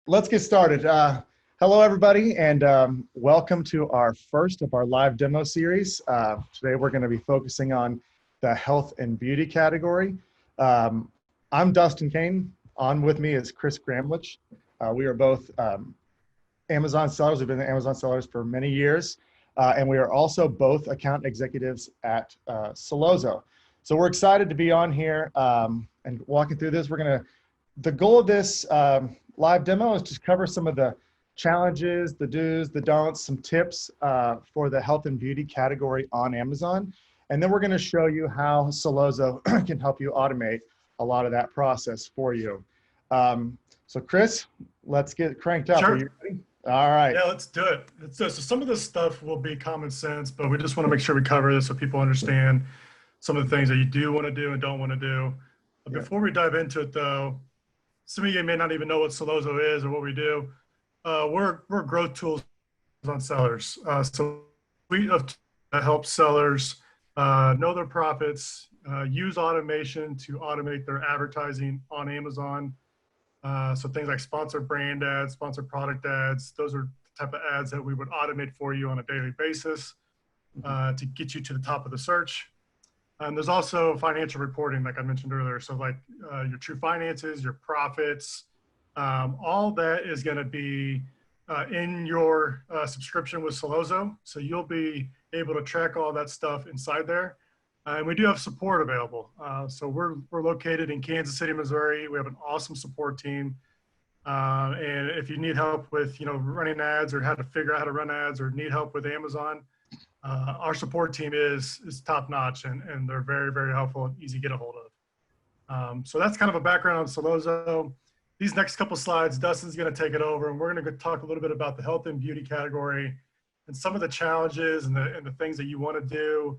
Let's get started. Hello, everybody, and welcome to our first of our live demo series. Today, we're going to be focusing on the health and beauty category. I'm Dustin Kane. On with me is Chris Gramlich. We are both Amazon sellers. We've been Amazon sellers for many years, and we are also both account executives at Sellozo. So we're excited to be on here and walking through this. The goal of this live demo is to cover some of the challenges, the do's, the don'ts, some tips for the health and beauty category on Amazon. And then we're going to show you how Sellozo can help you automate a lot of that process for you. So Chris, let's get cranked up. Sure. Are you ready? All right. Yeah, let's do it. So some of this stuff will be common sense, but we just want to make sure we cover this so people understand some of the things that you do want to do and don't want to do. But before we dive into it, though, some of you may not even know what Sellozo is or what we do. We're growth tools on sellers. So we help sellers know their profits, use automation to automate their advertising on Amazon. So things like sponsored brand ads, sponsored product ads, those are the type of ads that we would automate for you on a daily basis to get you to the top of the search. And there's also financial reporting, like I mentioned earlier. So like your true finances, your profits, all that is going to be in your subscription with Sellozo. So you'll be able to track all that stuff inside there. And we do have support available. So we're located in Kansas City, Missouri. We have an awesome support team. And if you need help with, running ads or how to figure out how to run ads or need help with Amazon, our support team is top notch and they're very, very helpful and easy to get a hold of. So that's kind of a background on Sellozo. These next couple slides, Dustin's going to take it over and we're going to talk a little bit about the health and beauty category and some of the challenges and the things that you want to do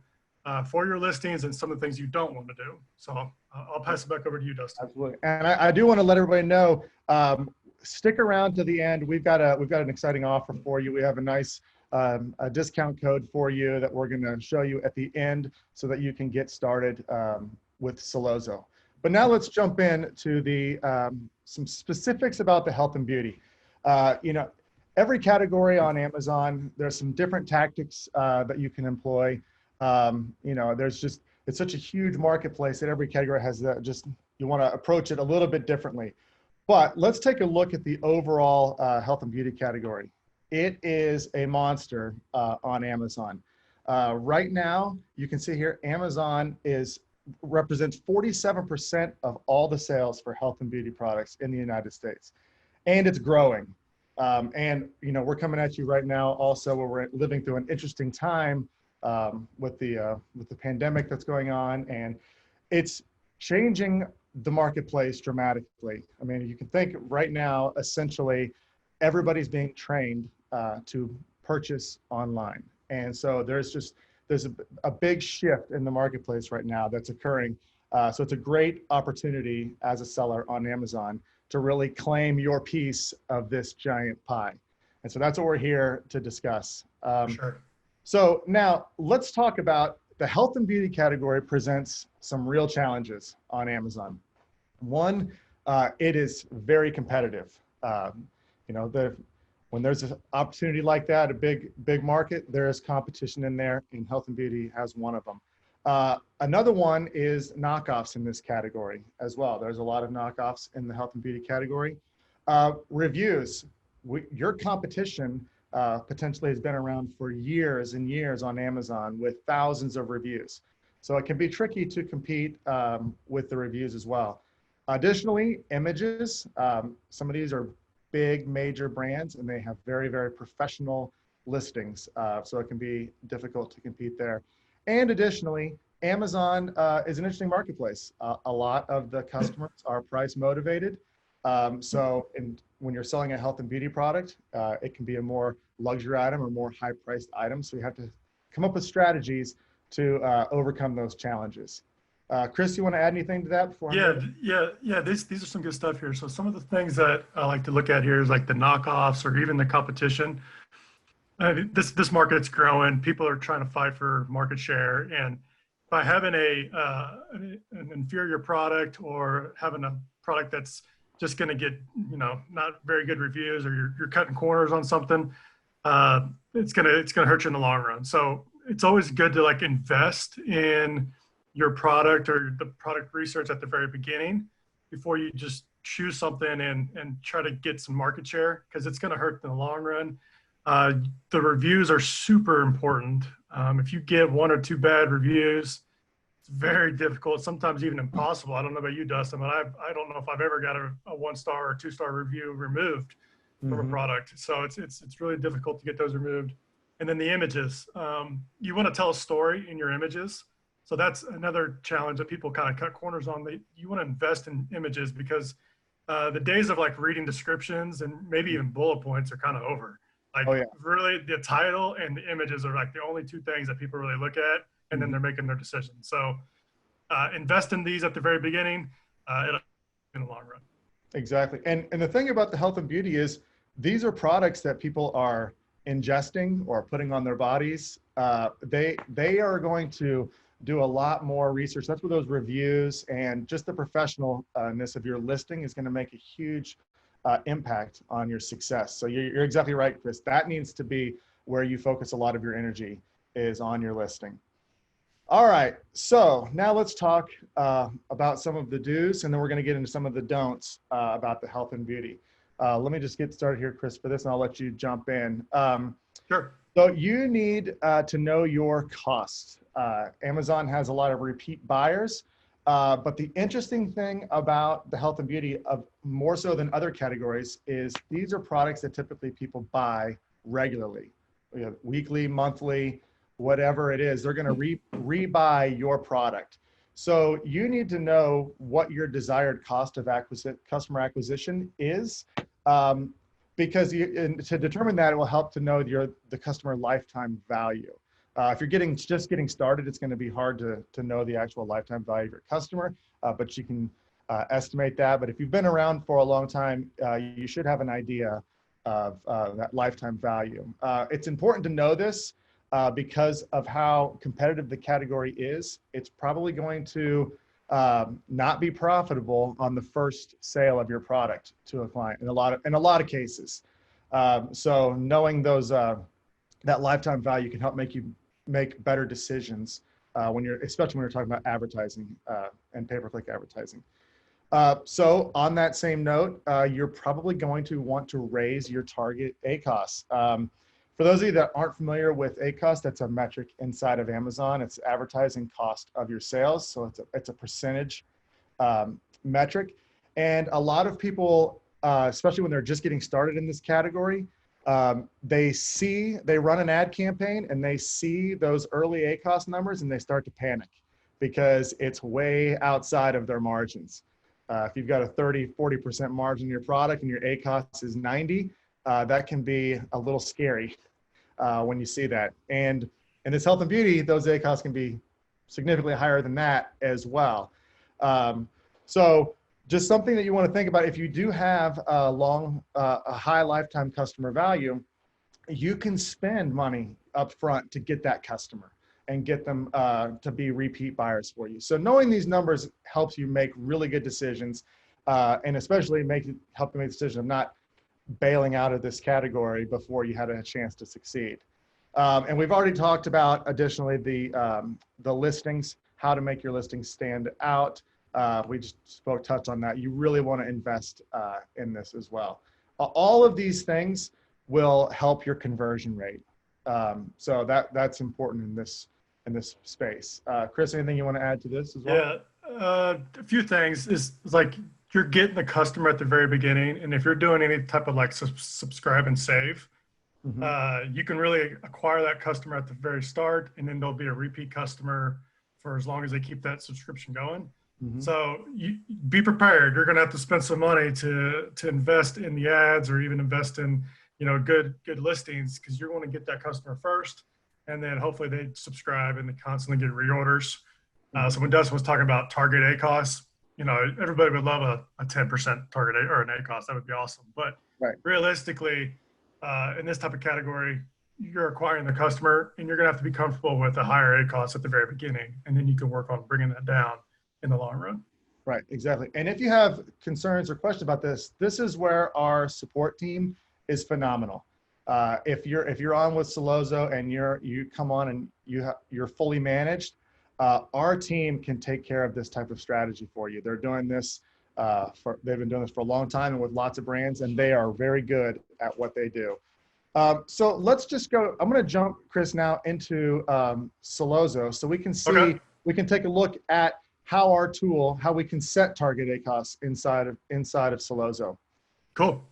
for your listings and some of the things you don't want to do. So I'll pass it back over to you, Dustin. Absolutely. And I do want to let everybody know, stick around to the end. We've got an exciting offer for you. We have a nice a discount code for you that we're going to show you at the end so that you can get started with Sellozo. But now let's jump in to the some specifics about the health and beauty. Every category on Amazon, there's some different tactics that you can employ. It's such a huge marketplace that every category has you want to approach it a little bit differently. But let's take a look at the overall health and beauty category. It is a monster on Amazon. Right now, you can see here, Amazon represents 47% of all the sales for health and beauty products in the United States. And it's growing. We're coming at you right now also where we're living through an interesting time with the pandemic that's going on, and it's changing the marketplace dramatically. I mean, you can think right now, essentially, everybody's being trained to purchase online. And so there's a big shift in the marketplace right now that's occurring. So it's a great opportunity as a seller on Amazon to really claim your piece of this giant pie. And so that's what we're here to discuss. Sure. So now let's talk about the health and beauty category presents some real challenges on Amazon. One, it is very competitive. When there's an opportunity like that, a big market, there is competition in there, and health and beauty has one of them. Another one is knockoffs in this category as well. There's a lot of knockoffs in the health and beauty category. Reviews, your competition potentially has been around for years and years on Amazon with thousands of reviews. So it can be tricky to compete with the reviews as well. Additionally, images, some of these are big major brands and they have very, very professional listings. So it can be difficult to compete there. And additionally, Amazon is an interesting marketplace. A lot of the customers are price motivated. When you're selling a health and beauty product, it can be a more luxury item or more high priced item. So you have to come up with strategies to overcome those challenges. Chris, you want to add anything to that before? Yeah. These are some good stuff here. So some of the things that I like to look at here is like the knockoffs or even the competition. This market's growing. People are trying to fight for market share, and by having an inferior product or having a product that's just going to get, not very good reviews, or you're cutting corners on something, it's gonna hurt you in the long run. So it's always good to like invest in your product or the product research at the very beginning before you just choose something and try to get some market share, because it's going to hurt in the long run. The reviews are super important. If you get one or two bad reviews, it's very difficult, sometimes even impossible. I don't know about you, Dustin, but I don't know if I've ever got a 1-star or 2-star review removed from a product. So it's really difficult to get those removed. And then the images, you want to tell a story in your images. So that's another challenge that people kind of cut corners on. You want to invest in images, because the days of like reading descriptions and maybe even bullet points are kind of over. Like, really, the title and the images are like the only two things that people really look at, and then they're making their decision. So invest in these at the very beginning, it'll in the long run. Exactly. And the thing about the health and beauty is these are products that people are ingesting or putting on their bodies. They are going to do a lot more research. That's where those reviews and just the professionalness of your listing is going to make a huge impact on your success. So you're exactly right, Chris. That needs to be where you focus a lot of your energy, is on your listing. All right, so now let's talk about some of the do's, and then we're going to get into some of the don'ts about the health and beauty. Let me just get started here, Chris, for this, and I'll let you jump in. Sure. So you need to know your costs. Amazon has a lot of repeat buyers, but the interesting thing about the health and beauty, of more so than other categories, is these are products that typically people buy regularly, weekly, monthly, whatever it is. They're going to rebuy your product. So you need to know what your desired cost of customer acquisition is, because to determine that, it will help to know the customer lifetime value. If you're just getting started, it's going to be hard to know the actual lifetime value of your customer, but you can estimate that. But if you've been around for a long time, you should have an idea of that lifetime value. It's important to know this because of how competitive the category is. It's probably going to not be profitable on the first sale of your product to a client in a lot of cases. So knowing those that lifetime value can help make you make better decisions especially when you're talking about advertising and pay-per-click advertising. So on that same note, you're probably going to want to raise your target ACoS. For those of you that aren't familiar with ACoS, that's a metric inside of Amazon. It's advertising cost of your sales. So it's a percentage metric. And a lot of people, especially when they're just getting started in this category, they run an ad campaign and they see those early ACoS numbers and they start to panic because it's way outside of their margins. If you've got a 30-40% margin in your product and your ACoS is 90, that can be a little scary when you see that. And in this health and beauty, those ACoS can be significantly higher than that as well. So just something that you want to think about, if you do have a high lifetime customer value, you can spend money up front to get that customer and get them to be repeat buyers for you. So knowing these numbers helps you make really good decisions, and especially help you make the decision of not bailing out of this category before you had a chance to succeed. And we've already talked about, additionally, the listings, how to make your listings stand out. We just touched on that. You really want to invest in this as well. All of these things will help your conversion rate. So that's important in this space. Chris, anything you want to add to this as well? Yeah, a few things is like you're getting the customer at the very beginning, and if you're doing any type of like subscribe and save, you can really acquire that customer at the very start, and then they'll be a repeat customer for as long as they keep that subscription going. So you be prepared. You're going to have to spend some money to invest in the ads, or even invest in good listings, because you're going to get that customer first, and then hopefully they subscribe and they constantly get reorders. So when Dustin was talking about target ACoS, everybody would love a 10% target or an ACoS. That would be awesome. But realistically, in this type of category, you're acquiring the customer, and you're going to have to be comfortable with a higher ACoS at the very beginning, and then you can work on bringing that down in the long run. Right, exactly. And if you have concerns or questions about this, this is where our support team is phenomenal. If you're on with Sellozo and you come on and you're fully managed, our team can take care of this type of strategy for you. They're doing this they've been doing this for a long time and with lots of brands, and they are very good at what they do. So let's just go. I'm going to jump, Chris, now into Sellozo, so we can see, Okay. we can take a look at how we can set target ACOS inside of Sellozo. Cool.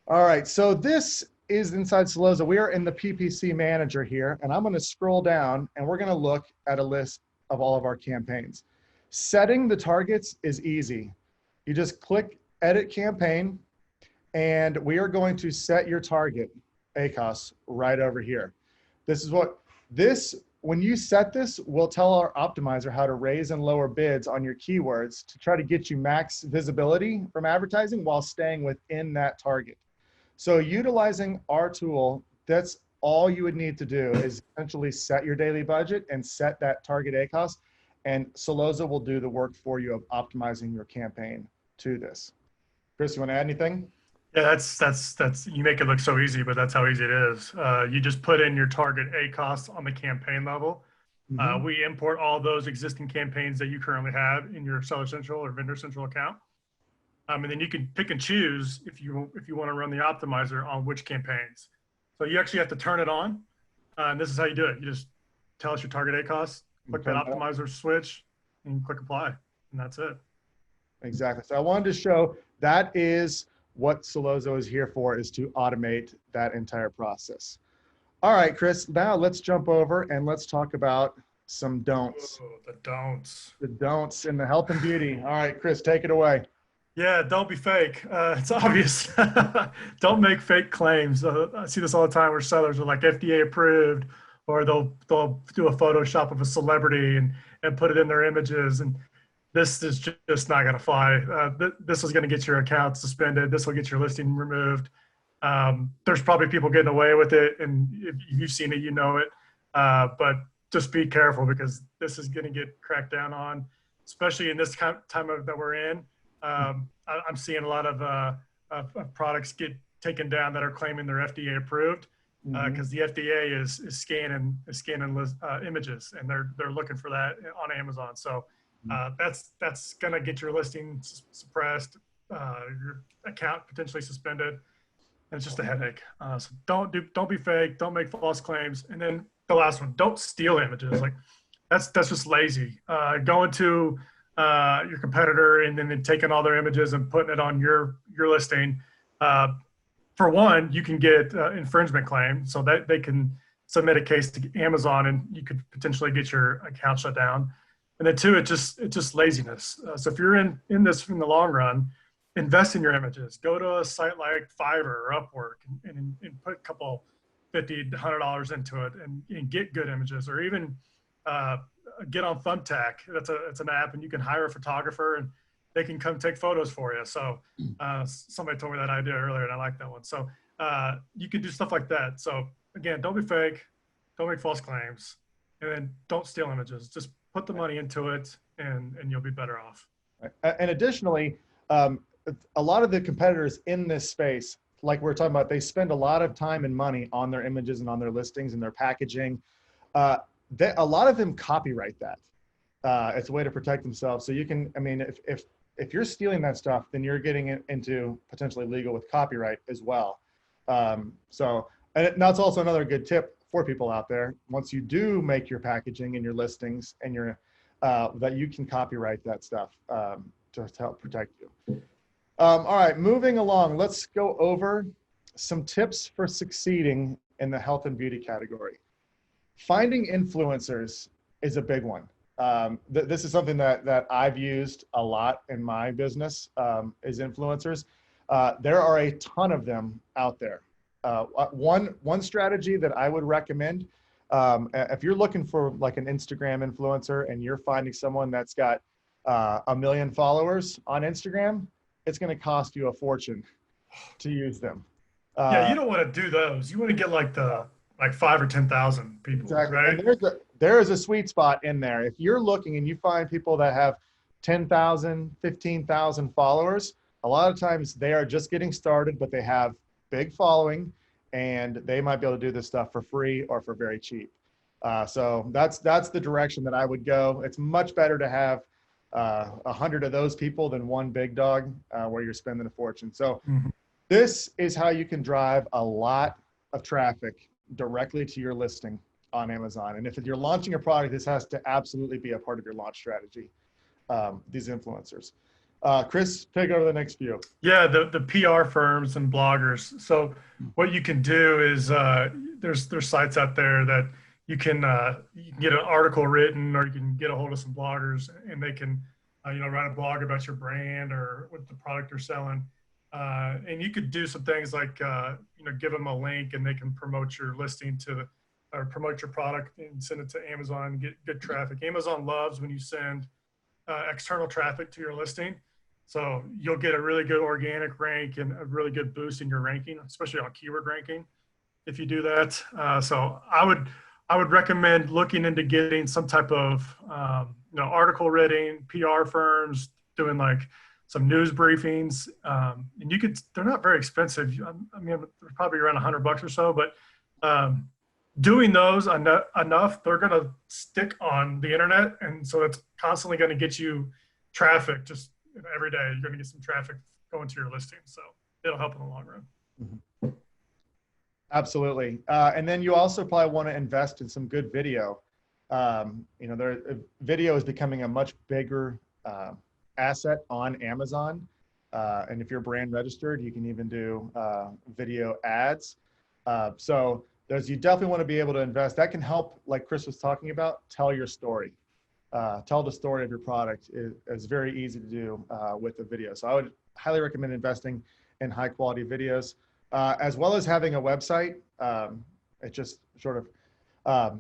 All right, so this is inside Sellozo. We are in the PPC manager here, and I'm going to scroll down, and we're going to look at a list of all of our campaigns. Setting the targets is easy. You just click Edit Campaign, and we are going to set your target ACOS right over here. When you set this, we'll tell our optimizer how to raise and lower bids on your keywords to try to get you max visibility from advertising while staying within that target. So utilizing our tool, that's all you would need to do is essentially set your daily budget and set that target ACOS, and Sellozo will do the work for you of optimizing your campaign to this. Chris, you want to add anything? Yeah, that's you make it look so easy, but that's how easy it is. You just put in your target ACOS on the campaign level. We import all those existing campaigns that you currently have in your Seller Central or Vendor Central account. And then you can pick and choose if you want to run the optimizer on which campaigns. So you actually have to turn it on. And this is how you do it. You just tell us your target ACOS, click that optimizer switch, and click apply. And that's it. Exactly. So I wanted to show that is what Sellozo is here for, is to automate that entire process. All right, Chris, now let's jump over and let's talk about some don'ts. Oh, the don'ts. The don'ts in the health and beauty. All right, Chris, take it away. Yeah, don't be fake. It's obvious. Don't make fake claims. I see this all the time where sellers are like FDA approved, or they'll do a Photoshop of a celebrity and put it in their images. And this is just not going to fly. This is going to get your account suspended. This will get your listing removed. There's probably people getting away with it, and if you've seen it, you know it. But just be careful, because this is going to get cracked down on, especially in this time that we're in. I'm seeing a lot of products get taken down that are claiming they're FDA approved, because the FDA is scanning images, and they're looking for that on Amazon. So that's going to get your listing suppressed, your account potentially suspended, and it's just a headache. So don't be fake, don't make false claims. And then the last one, don't steal images. Like that's just lazy. Going to your competitor and then taking all their images and putting it on your listing. For one, you can get infringement claim, so that they can submit a case to Amazon, and you could potentially get your account shut down. And then two, it's just laziness. So if you're in this in the long run, invest in your images. Go to a site like Fiverr or Upwork and put a couple $50, $100 into it and get good images, or even get on Thumbtack. It's an app, and you can hire a photographer and they can come take photos for you. So somebody told me that idea earlier, and I like that one. So you can do stuff like that. So again, don't be fake, don't make false claims, and then don't steal images. Just put the money into it, and you'll be better off. And additionally, a lot of the competitors in this space, like we're talking about, they spend a lot of time and money on their images and on their listings and their packaging. A lot of them copyright that. It's a way to protect themselves. So you can, I mean, if you're stealing that stuff, then you're getting into potentially legal with copyright as well. And that's also another good tip for people out there. Once you do make your packaging and your listings and that you can copyright that stuff to help protect you. All right, moving along, let's go over some tips for succeeding in the health and beauty category. Finding influencers is a big one. This is something that I've used a lot in my business, is influencers. There are a ton of them out there. One strategy that I would recommend, if you're looking for like an Instagram influencer and you're finding someone that's got 1 million followers on Instagram, it's going to cost you a fortune to use them. Yeah, you don't want to do those. You want to get like 5 or 10,000 people, exactly. right? And there is a sweet spot in there. If you're looking and you find people that have 10,000, 15,000 followers, a lot of times they are just getting started, but they have big following and they might be able to do this stuff for free or for very cheap. So that's the direction that I would go. It's much better to have 100 of those people than one big dog where you're spending a fortune. So this is how you can drive a lot of traffic directly to your listing on Amazon. And if you're launching a product, this has to absolutely be a part of your launch strategy, these influencers. Chris, take over the next few. Yeah, the PR firms and bloggers. So what you can do is there's sites out there that you can get an article written, or you can get a hold of some bloggers, and they can write a blog about your brand or what the product you're selling. And you could do some things like give them a link and they can promote your listing or promote your product and send it to Amazon and get good traffic. Amazon loves when you send external traffic to your listing. So you'll get a really good organic rank and a really good boost in your ranking, especially on keyword ranking, if you do that. So I would recommend looking into getting some type of article writing, PR firms, doing like some news briefings. And they're not very expensive. I mean, they're probably around $100 or so, but doing those enough, they're going to stick on the internet. And so it's constantly going to get you traffic. Just every day, you're going to get some traffic going to your listing. So it'll help in the long run. Mm-hmm. Absolutely. And then you also probably want to invest in some good video. Video is becoming a much bigger asset on Amazon. And if you're brand registered, you can even do video ads. So you definitely want to be able to invest. That can help, like Chris was talking about, tell your story. Tell the story of your product is very easy to do with a video. So I would highly recommend investing in high quality videos, as well as having a website. It's just sort of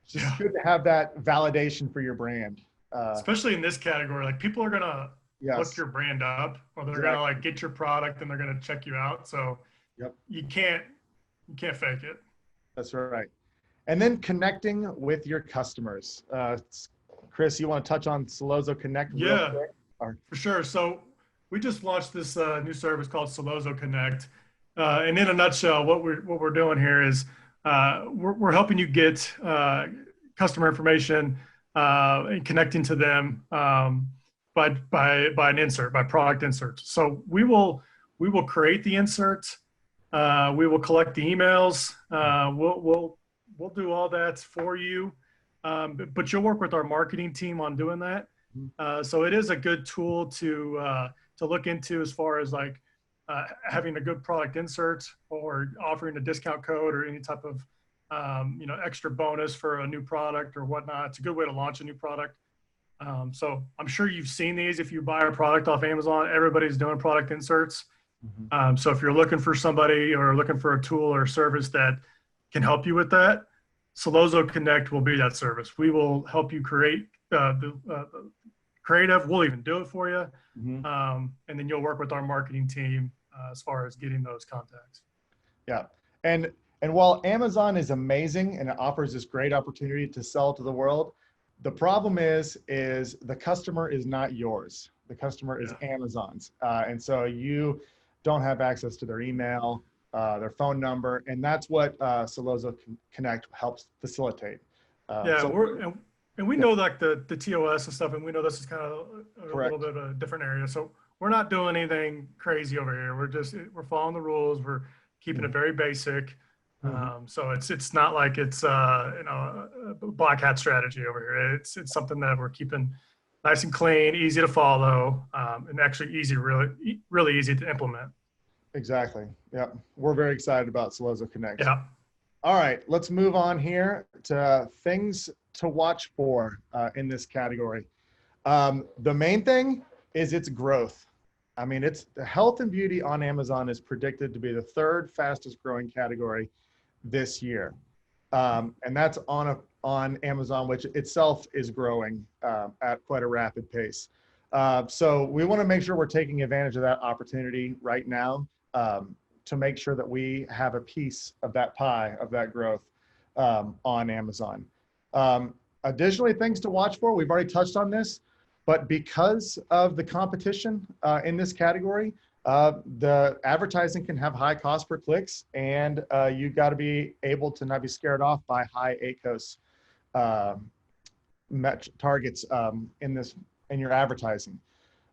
just good to have that validation for your brand. Especially in this category, like people are gonna look your brand up, or they're gonna like get your product and they're gonna check you out. So you can't fake it. That's right. And then connecting with your customers. Chris, you want to touch on Sollozzo Connect? Yeah, for sure. So we just launched this new service called Sollozzo Connect. And in a nutshell, what we're doing here is we're helping you get customer information and connecting to them by an insert, by product insert. So we will create the insert. We will collect the emails. We'll do all that for you, but you'll work with our marketing team on doing that. So it is a good tool to look into as far as like having a good product insert or offering a discount code or any type of extra bonus for a new product or whatnot. It's a good way to launch a new product. So I'm sure you've seen these. If you buy a product off Amazon, everybody's doing product inserts. So if you're looking for somebody or looking for a tool or service that can help you with that, Sollozzo Connect will be that service. We will help you create the creative. We'll even do it for you. And then you'll work with our marketing team as far as getting those contacts. Yeah. And while Amazon is amazing and it offers this great opportunity to sell to the world, the problem is the customer is not yours. The customer is Amazon's. And so you don't have access to their email, their phone number, and that's what Sollozzo Connect helps facilitate. And we know like the TOS and stuff, and we know this is kind of a little bit of a different area. So we're not doing anything crazy over here. We're following the rules. We're keeping it very basic. So it's not like it's a black hat strategy over here. It's something that we're keeping nice and clean, easy to follow, and actually really easy to implement. Exactly. Yeah. We're very excited about Sollozzo Connect. Yeah. All right, let's move on here to things to watch for in this category. The main thing is its growth. I mean, it's the health and beauty on Amazon is predicted to be the third fastest growing category this year. And that's on Amazon, which itself is growing at quite a rapid pace. So we want to make sure we're taking advantage of that opportunity right now to make sure that we have a piece of that pie of that growth on Amazon. Additionally, things to watch for, we've already touched on this, but because of the competition in this category, the advertising can have high cost per clicks, and you got to be able to not be scared off by high ACOS targets in your advertising.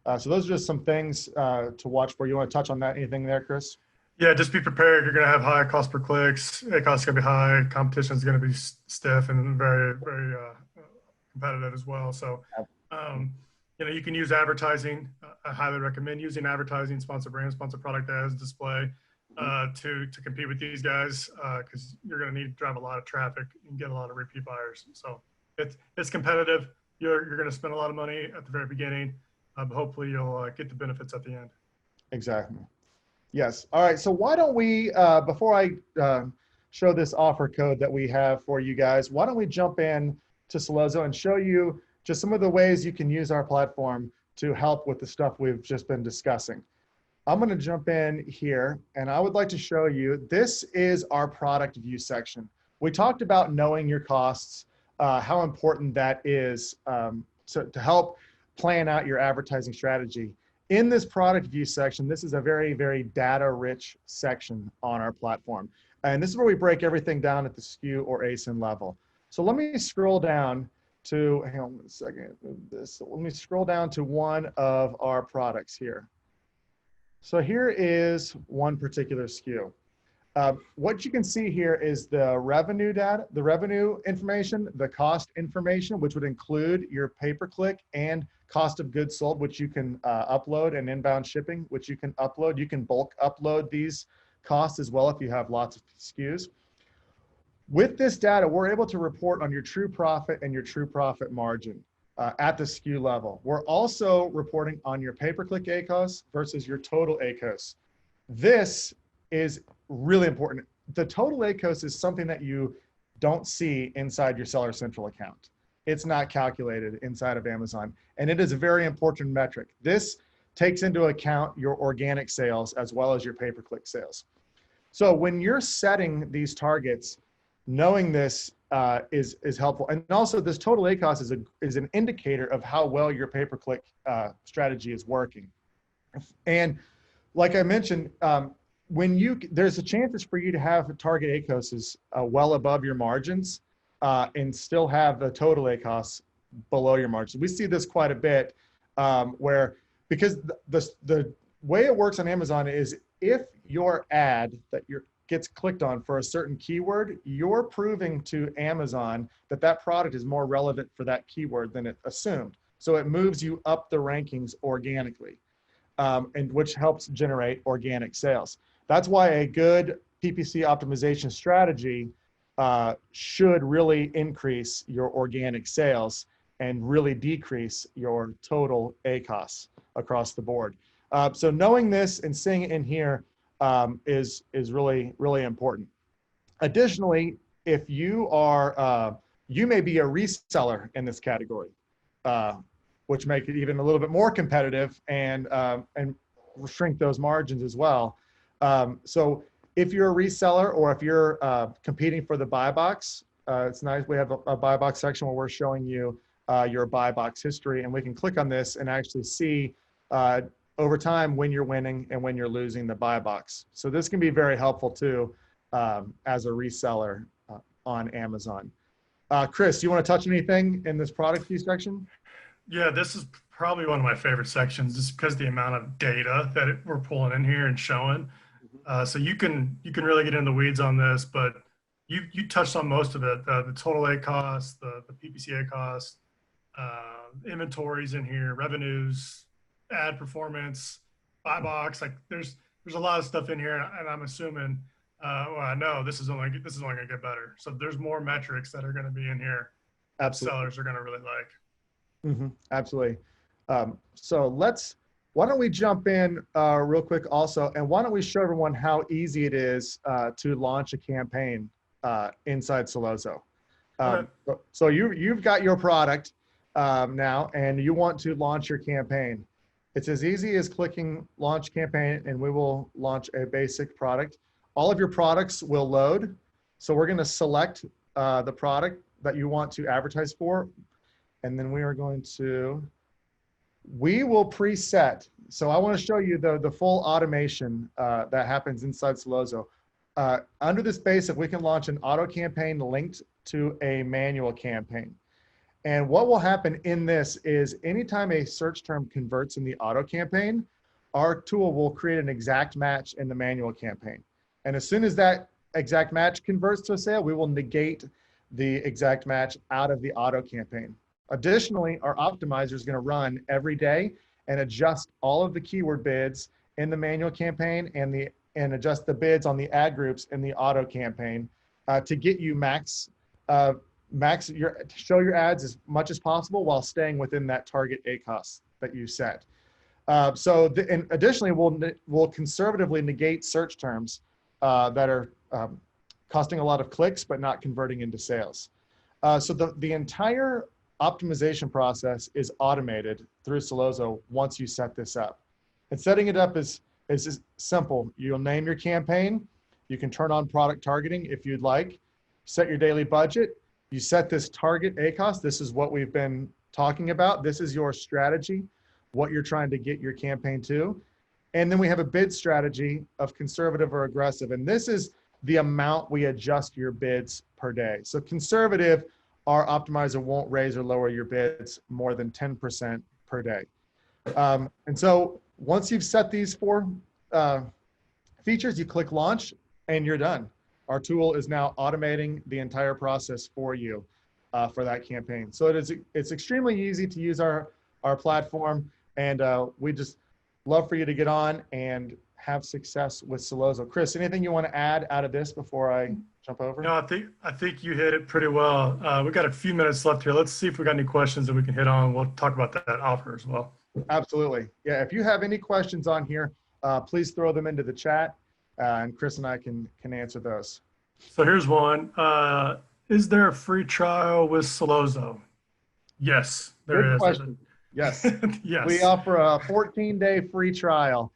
So those are just some things to watch for. You want to touch on that? Anything there, Chris? Yeah, just be prepared. You're going to have high cost per clicks. ACOS is going to be high. Competition is going to be stiff and very, very competitive as well. So, you can use advertising. I highly recommend using advertising, sponsor brand, sponsor product ads, display to compete with these guys because you're going to need to drive a lot of traffic and get a lot of repeat buyers. So it's competitive. You're going to spend a lot of money at the very beginning, but hopefully you'll get the benefits at the end. Exactly. Yes. All right. So why don't we, before I show this offer code that we have for you guys, why don't we jump in to Sellozo and show you just some of the ways you can use our platform to help with the stuff we've just been discussing. I'm going to jump in here, and I would like to show you, this is our product view section. We talked about knowing your costs, how important that is to help plan out your advertising strategy. In this product view section, this is a very, very data-rich section on our platform. And this is where we break everything down at the SKU or ASIN level. So let me scroll down to, hang on a second, let me scroll down to one of our products here. So here is one particular SKU. What you can see here is the revenue data, the revenue information, the cost information, which would include your pay-per-click and cost of goods sold, which you can upload, and inbound shipping, which you can upload. You can bulk upload these costs as well if you have lots of SKUs. With this data, we're able to report on your true profit and your true profit margin at the SKU level. We're also reporting on your pay-per-click ACOS versus your total ACOS. This is really important. The total ACOS is something that you don't see inside your Seller Central account. It's not calculated inside of Amazon, and it is a very important metric. This takes into account your organic sales as well as your pay-per-click sales. So when you're setting these targets, knowing this is helpful. And also this total ACOS is an indicator of how well your pay-per-click strategy is working. And like I mentioned, there's a chance for you to have target ACOSs well above your margins and still have the total ACOS below your margins. We see this quite a bit because the way it works on Amazon is if your ad that gets clicked on for a certain keyword, you're proving to Amazon that that product is more relevant for that keyword than it assumed. So it moves you up the rankings organically, and which helps generate organic sales. That's why a good PPC optimization strategy should really increase your organic sales and really decrease your total ACOS across the board. So knowing this and seeing it in here is really, really important. Additionally, if you are, you may be a reseller in this category, which make it even a little bit more competitive and shrink those margins as well. So if you're a reseller or if you're competing for the buy box, it's nice. We have a buy box section where we're showing you your buy box history, and we can click on this and actually see over time when you're winning and when you're losing the buy box. So this can be very helpful too as a reseller on Amazon. Chris, you want to touch anything in this product view section? Yeah, this is probably one of my favorite sections just because the amount of data that we're pulling in here and showing. So you can really get in the weeds on this, but you touched on most of it, the total ACOS, the PPC ACOS, inventories in here, revenues, ad performance, buy box. Like there's a lot of stuff in here, and I'm assuming, well, I know this is only going to get better. So there's more metrics that are going to be in here. Absolutely. Sellers are going to really like. Absolutely. So why don't we jump in real quick also, and why don't we show everyone how easy it is to launch a campaign inside Sellozo. So you've got your product now, and you want to launch your campaign. It's as easy as clicking launch campaign, and we will launch a basic product. All of your products will load. So we're going to select the product that you want to advertise for. And then we are going to we will preset. So I want to show you the full automation that happens inside Sellozo. Under this basic, we can launch an auto campaign linked to a manual campaign. And what will happen in this is anytime a search term converts in the auto campaign, our tool will create an exact match in the manual campaign. And as soon as that exact match converts to a sale, we will negate the exact match out of the auto campaign. Additionally, our optimizer is going to run every day and adjust all of the keyword bids in the manual campaign and adjust the bids on the ad groups in the auto campaign to get you show your ads as much as possible while staying within that target ACoS that you set. And additionally, we'll conservatively negate search terms that are costing a lot of clicks but not converting into sales. So the entire optimization process is automated through Sellozo once you set this up. And setting it up is just simple. You'll name your campaign. You can turn on product targeting if you'd like. Set your daily budget. You set this target ACoS. This is what we've been talking about. This is your strategy, what you're trying to get your campaign to. And then we have a bid strategy of conservative or aggressive. And this is the amount we adjust your bids per day. So conservative, our optimizer won't raise or lower your bids more than 10% per day. And so once you've set these four features, you click launch and you're done. Our tool is now automating the entire process for you for that campaign. So it's extremely easy to use our platform, and we just love for you to get on and have success with Sellozo. Chris, anything you want to add out of this before I jump over? No, I think you hit it pretty well. We've got a few minutes left here. Let's see if we got any questions that we can hit on. We'll talk about that offer as well. Absolutely. Yeah, if you have any questions on here, please throw them into the chat, and Chris and I can answer those. So here's one. Is there a free trial with Sellozo? Yes, there Good is. question. Yes. Yes. We offer a 14-day free trial.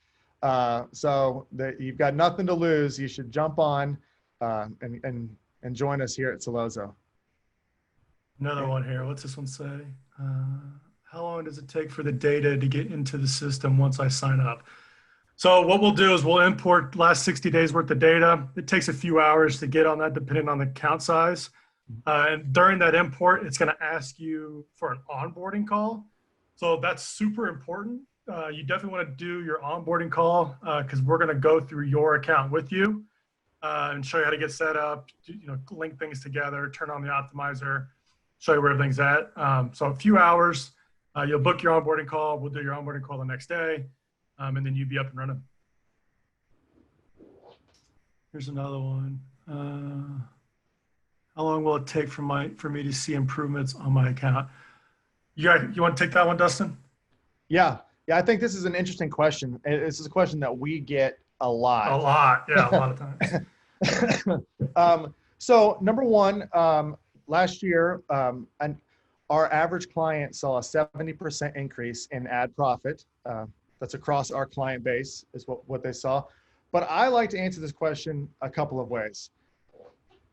So that you've got nothing to lose. You should jump on and join us here at Sellozo. Another one here. What's this one say? How long does it take for the data to get into the system once I sign up? So what we'll do is we'll import last 60 days worth of data. It takes a few hours to get on that depending on the account size. And during that import, it's going to ask you for an onboarding call. So that's super important. You definitely want to do your onboarding call because we're going to go through your account with you and show you how to get set up, link things together, turn on the optimizer, show you where everything's at. So a few hours, you'll book your onboarding call. We'll do your onboarding call the next day, and then you'll be up and running. Here's another one. How long will it take for me to see improvements on my account? You want to take that one, Dustin? Yeah, I think this is an interesting question. This is a question that we get a lot. A lot, yeah, a lot of times. So number one, last year, our average client saw a 70% increase in ad profit. That's across our client base is what they saw. But I like to answer this question a couple of ways.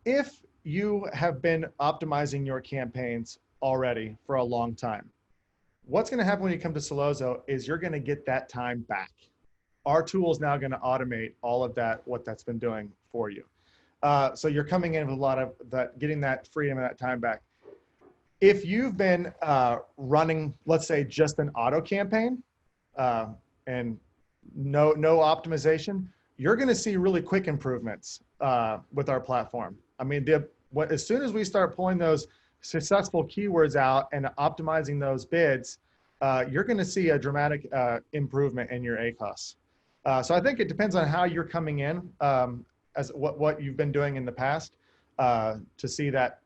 If you have been optimizing your campaigns already for a long time, what's going to happen when you come to Sellozo is you're going to get that time back. Our tool is now going to automate all of that, what that's been doing for you. So you're coming in with a lot of that, getting that freedom and that time back. If you've been running, let's say, just an auto campaign and no optimization, you're going to see really quick improvements with our platform. I mean, as soon as we start pulling those successful keywords out and optimizing those bids, you're going to see a dramatic improvement in your ACoS. So I think it depends on how you're coming in, as what you've been doing in the past, to see that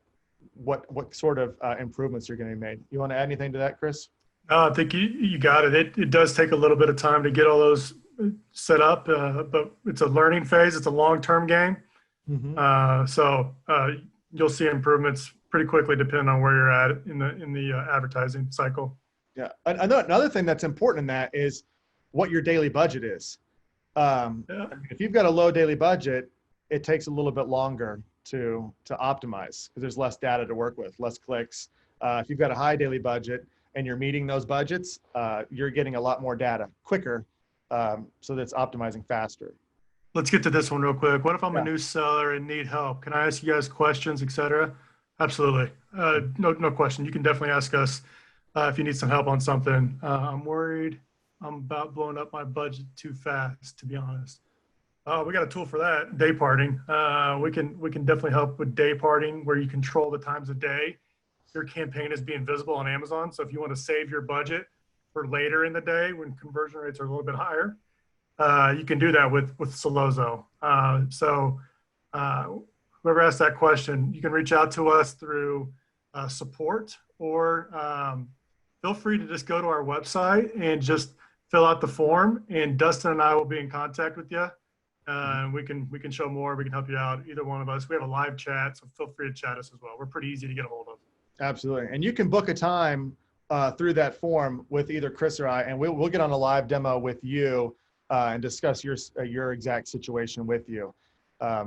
what sort of improvements you're going to be made. You want to add anything to that, Chris? No, I think you got it. It does take a little bit of time to get all those set up, but it's a learning phase. It's a long-term game. Mm-hmm. So you'll see improvements pretty quickly depending on where you're at in the advertising cycle. Yeah. Another thing that's important in that is what your daily budget is. If you've got a low daily budget, it takes a little bit longer to optimize because there's less data to work with, less clicks. If you've got a high daily budget, and you're meeting those budgets, you're getting a lot more data quicker. So that's optimizing faster. Let's get to this one real quick. What if I'm a Yeah. new seller and need help? Can I ask you guys questions, etc.? Absolutely. No question. You can definitely ask us if you need some help on something. I'm worried I'm about blowing up my budget too fast, to be honest. We got a tool for that, day parting. We can definitely help with day parting, where you control the times of day your campaign is being visible on Amazon. So if you want to save your budget for later in the day when conversion rates are a little bit higher, you can do that with Sellozo. Whoever asked that question, you can reach out to us through support, or feel free to just go to our website and just fill out the form, and Dustin and I will be in contact with you. We can show more. We can help you out. Either one of us. We have a live chat, so feel free to chat us as well. We're pretty easy to get a hold of. Absolutely. And you can book a time through that form with either Chris or I, and we'll get on a live demo with you and discuss your exact situation with you.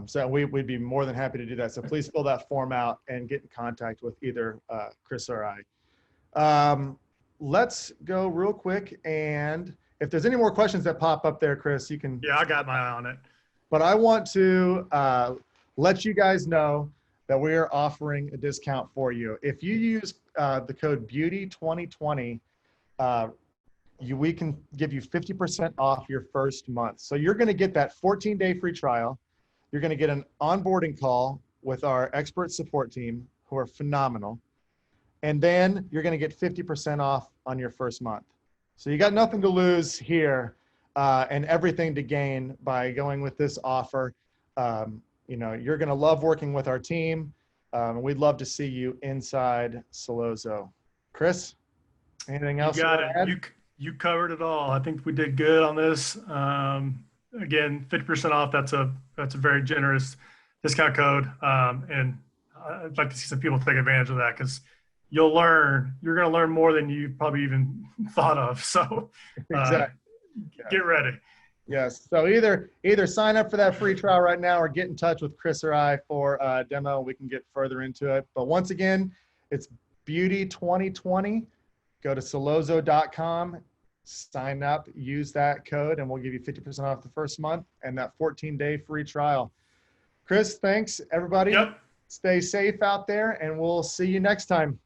So we'd be more than happy to do that. So please fill that form out and get in contact with either Chris or I. Let's go real quick, and if there's any more questions that pop up there, Chris, you can. Yeah, I got my eye on it. But I want to let you guys know that we are offering a discount for you. If you use the code BEAUTY2020, we can give you 50% off your first month. So you're going to get that 14-day free trial. You're going to get an onboarding call with our expert support team, who are phenomenal. And then you're going to get 50% off on your first month. So you got nothing to lose here and everything to gain by going with this offer. You're going to love working with our team. We'd love to see you inside Sellozo. Chris, anything else? You got it. You covered it all. I think we did good on this. Again, 50% off. That's a very generous discount code. And I'd like to see some people take advantage of that, because you're going to learn more than you probably even thought of. So Exactly. Get ready. Yes. So either sign up for that free trial right now, or get in touch with Chris or I for a demo. We can get further into it. But once again, it's Beauty2020. Go to Sellozo.com, sign up, use that code, and we'll give you 50% off the first month and that 14-day free trial. Chris, thanks, everybody. Yep. Stay safe out there, and we'll see you next time.